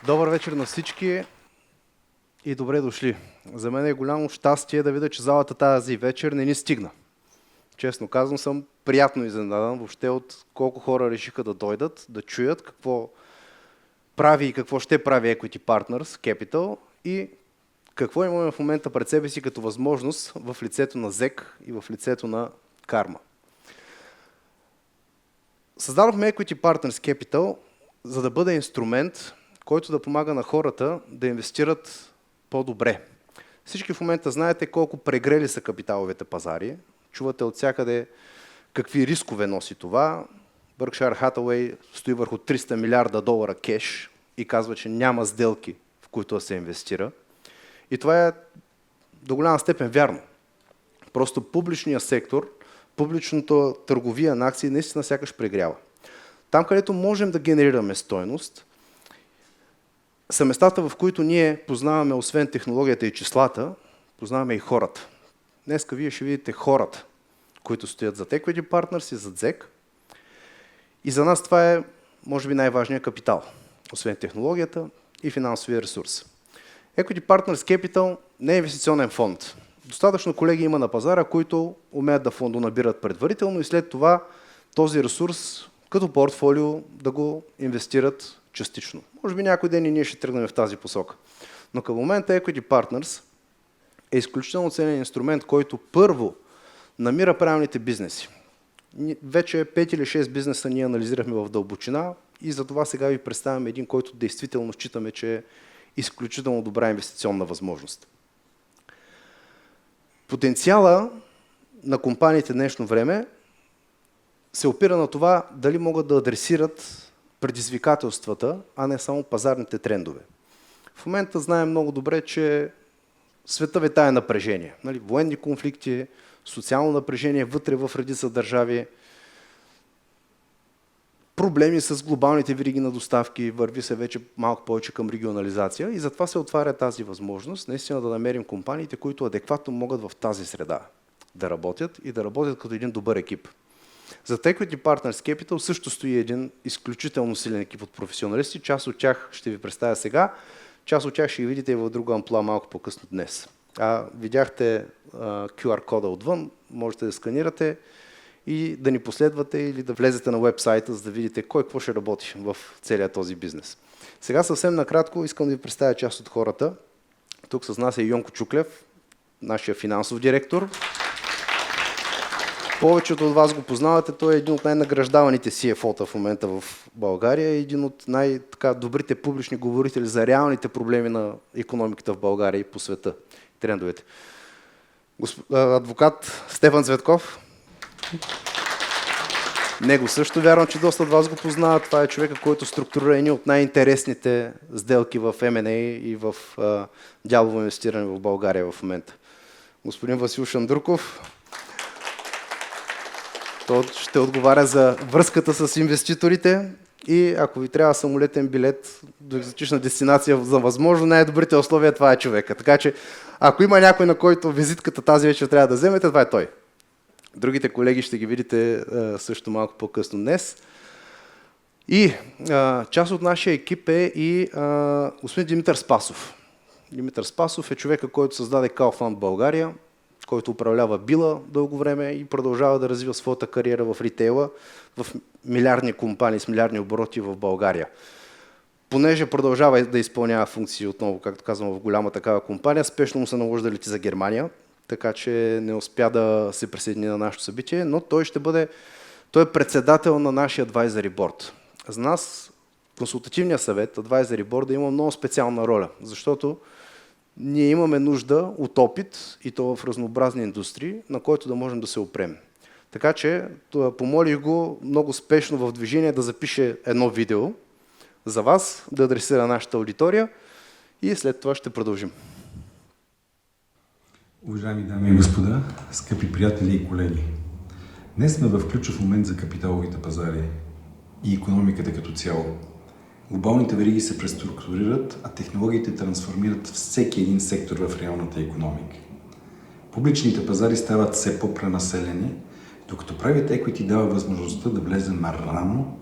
Добър вечер на всички и добре дошли. За мен е голямо щастие да видя, че залата тази вечер не ни стигна. Честно казвам, съм приятно изненадан въобще от колко хора решиха да дойдат, да чуят какво прави и какво ще прави Equity Partners Capital и какво имаме в момента пред себе си като възможност в лицето на ЗЕК и в лицето на Карма. Създадохме Equity Partners Capital, за да бъде инструмент, който да помага на хората да инвестират по-добре. Всички в момента знаете колко прегрели са капиталовите пазари. Чувате от всякъде какви рискове носи това. Berkshire Hathaway стои върху 300 милиарда долара кеш и казва, че няма сделки, в които да се инвестира. И това е до голяма степен вярно. Просто публичният сектор, публичната търговия на акции наистина сякаш прегрява. Там, където можем да генерираме стойност, са местата, в които ние познаваме, освен технологията и числата, познаваме и хората. Днеска вие ще видите хората, които стоят зад Equity Partners и зад ЗЕК. И за нас това е, може би, най-важният капитал, освен технологията и финансовия ресурс. Equity Partners Capital не е инвестиционен фонд. Достатъчно колеги има на пазара, които умеят да фондонабират предварително и след това този ресурс като портфолио да го инвестират частично. Може би някой ден и ние ще тръгнем в тази посока. Но към момента Equity Partners е изключително ценен инструмент, който първо намира правилните бизнеси. Вече 5 или 6 бизнеса ние анализирахме в дълбочина и затова сега ви представяме един, който действително считаме, че е изключително добра инвестиционна възможност. Потенциала на компаниите в днешно време се опира на това дали могат да адресират предизвикателствата, а не само пазарните трендове. В момента знаем много добре, че света витае напрежение. Военни конфликти, социално напрежение вътре в редица държави, проблеми с глобалните вериги на доставки, върви се вече малко повече към регионализация и затова се отваря тази възможност наистина да намерим компаниите, които адекватно могат в тази среда да работят и да работят като един добър екип. За Equity Partners Capital също стои един изключително силен екип от професионалисти. Част от тях ще ви представя сега, част от тях ще ги видите и в друга амплуа малко по-късно днес. Видяхте QR кода отвън, можете да сканирате и да ни последвате или да влезете на уебсайта, за да видите кой какво ще работи в целия този бизнес. Сега съвсем накратко искам да ви представя част от хората. Тук с нас е Йонко Чуклев, нашия финансов директор. Повечето от вас го познавате, той е един от най-награждаваните CFO-та в момента в България, един от най-добрите публични говорители за реалните проблеми на икономиката в България и по света, трендовете. Адвокат Стефан Цветков. Него също вярвам, че доста от вас го познават. Това е човека, който структурира едни от най-интересните сделки в M&A и в дялово инвестиране в България в момента. Господин Васил Шандурков. Той ще отговаря за връзката с инвеститорите и ако ви трябва самолетен билет до екзотична дестинация за възможно най-добрите условия, това е човека. Така че, ако има някой, на който визитката тази вечер трябва да вземете, това е той. Другите колеги ще ги видите също малко по-късно днес. И част от нашия екип е и господин Димитър Спасов. Димитър Спасов е човека, който създаде Kaufland България, който управлява Била дълго време и продължава да развива своята кариера в ритейла, в милиардни компании с милиардни обороти в България. Понеже продължава да изпълнява функции отново, както казвам, в голяма такава компания, спешно му се наложи да лети за Германия, така че не успя да се присъедини на нашето събитие, но той е председател на нашия Advisory Board. За нас консултативният съвет, Advisory Board, има много специална роля, защото ние имаме нужда от опит, и то в разнообразни индустрии, на който да можем да се опрем. Така че помолих го много спешно в движение да запише едно видео за вас, да адресира нашата аудитория и след това ще продължим. Уважаеми дами и господа, скъпи приятели и колеги, днес сме в ключов момент за капиталовите пазари и икономиката като цяло. Глобалните вериги се преструктурират, а технологиите трансформират всеки един сектор в реалната икономика. Публичните пазари стават все по-пренаселени, докато Private Equity дава възможността да влезем рано,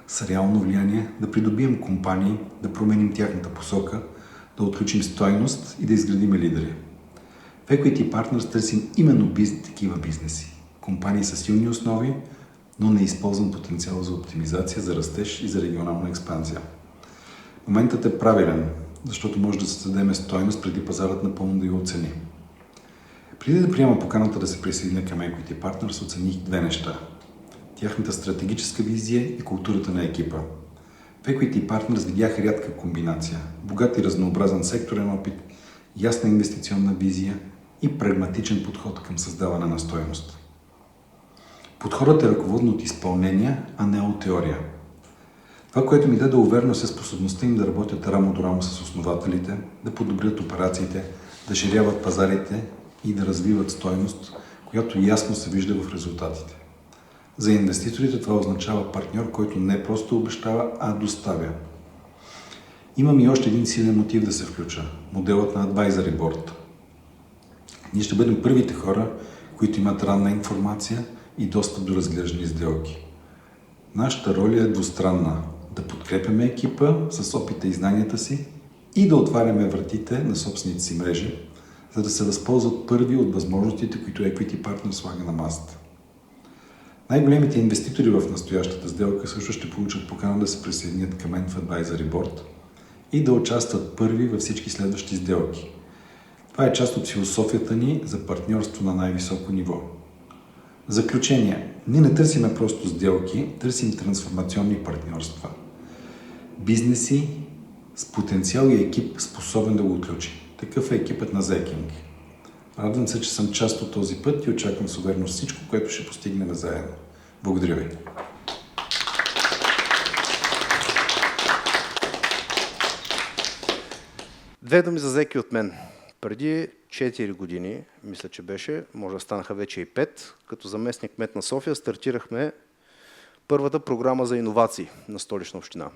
с реално влияние, да придобием компании, да променим тяхната посока, да отключим стойност и да изградим лидери. В Equity Partners търсим именно такива бизнеси. Компании с силни основи, но неизползван потенциал за оптимизация, за растеж и за регионална експанзия. Моментът е правилен, защото може да създадем стойност преди пазарът напълно да я оцени. Преди да приема поканата да се присъединя към Equity Partners, оцених две неща. Тяхната стратегическа визия и културата на екипа. В Equity Partners видях рядка комбинация. Богат и разнообразен секторен опит, ясна инвестиционна визия и прагматичен подход към създаване на стойност. Подходът е ръководен от изпълнение, а не от теория. Това, което ми даде увереност, е способността им да работят рамо до рамо с основателите, да подобрят операциите, да ширяват пазарите и да развиват стойност, която ясно се вижда в резултатите. За инвеститорите това означава партньор, който не просто обещава, а доставя. Имам и още един силен мотив да се включа – моделът на Advisory Board. Ние ще бъдем първите хора, които имат ранна информация и достъп до разглеждани сделки. Нашата роля е двустранна – да подкрепяме екипа с опита и знанията си и да отваряме вратите на собствените си мрежи, за да се възползват първи от възможностите, които Equity Partners слага на масата. Най-големите инвеститори в настоящата сделка също ще получат покана да се присъединят към мен в Advisory Board и да участват първи във всички следващи сделки. Това е част от философията ни за партньорство на най-високо ниво. В заключение, ние не търсиме просто сделки, търсим трансформационни партньорства. Бизнеси с потенциал и екип способен да го отключи. Такъв е екипът на Зекинг. Радвам се, че съм част от този път и очаквам с увереност всичко, което ще постигнем заедно. Благодаря ви! Две думи за Зеки от мен. Преди 4 години, мисля, че беше, може да станаха вече и 5, като заместник кмет на София стартирахме първата програма за иновации на Столична община.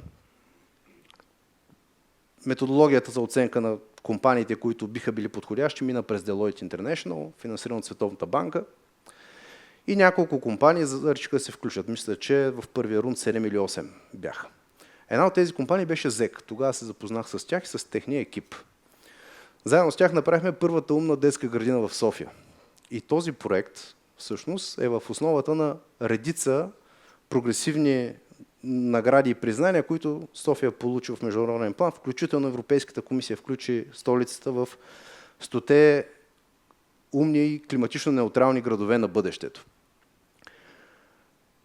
Методологията за оценка на компаниите, които биха били подходящи, мина през Deloitte International, финансиран от Световната банка. И няколко компании решиха да се включат. Мисля, че в първия рунд 7 или 8 бяха. Една от тези компании беше ЗЕК. Тогава се запознах с тях и с техния екип. Заедно с тях направихме първата умна детска градина в София. И този проект всъщност е в основата на редица прогресивни награди и признания, които София получи в международен план, включително Европейската комисия включи столицата в 100-те умни и климатично неутрални градове на бъдещето.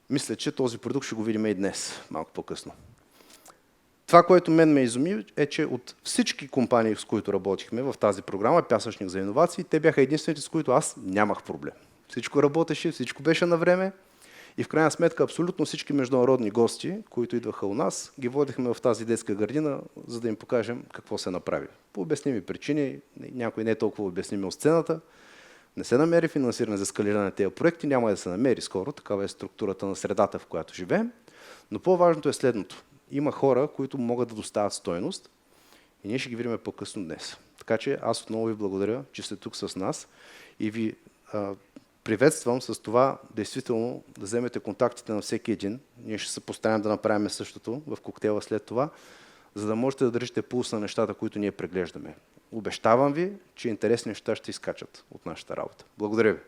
Мисля, че този продукт ще го видим и днес, малко по-късно. Това, което мен ме изуми, е, че от всички компании, с които работихме в тази програма, Пясъчник за иновации, те бяха единствените, с които аз нямах проблем. Всичко работеше, всичко беше на време и в крайна сметка абсолютно всички международни гости, които идваха у нас, ги водихме в тази детска градина, за да им покажем какво се направи. По обясними причини, някой не е толкова обясними от сцената, не се намери финансиране за скалиране на тези проекти, няма да се намери скоро, такава е структурата на средата, в която живеем. Но по-важното е следното. Има хора, които могат да доставят стойност и ние ще ги видим по-късно днес. Така че аз отново ви благодаря, че сте тук с нас и ви приветствам с това действително да вземете контактите на всеки един. Ние ще се постараем да направим същото в коктейла след това, за да можете да държите пулс на нещата, които ние преглеждаме. Обещавам ви, че интересни неща ще изкачат от нашата работа. Благодаря ви.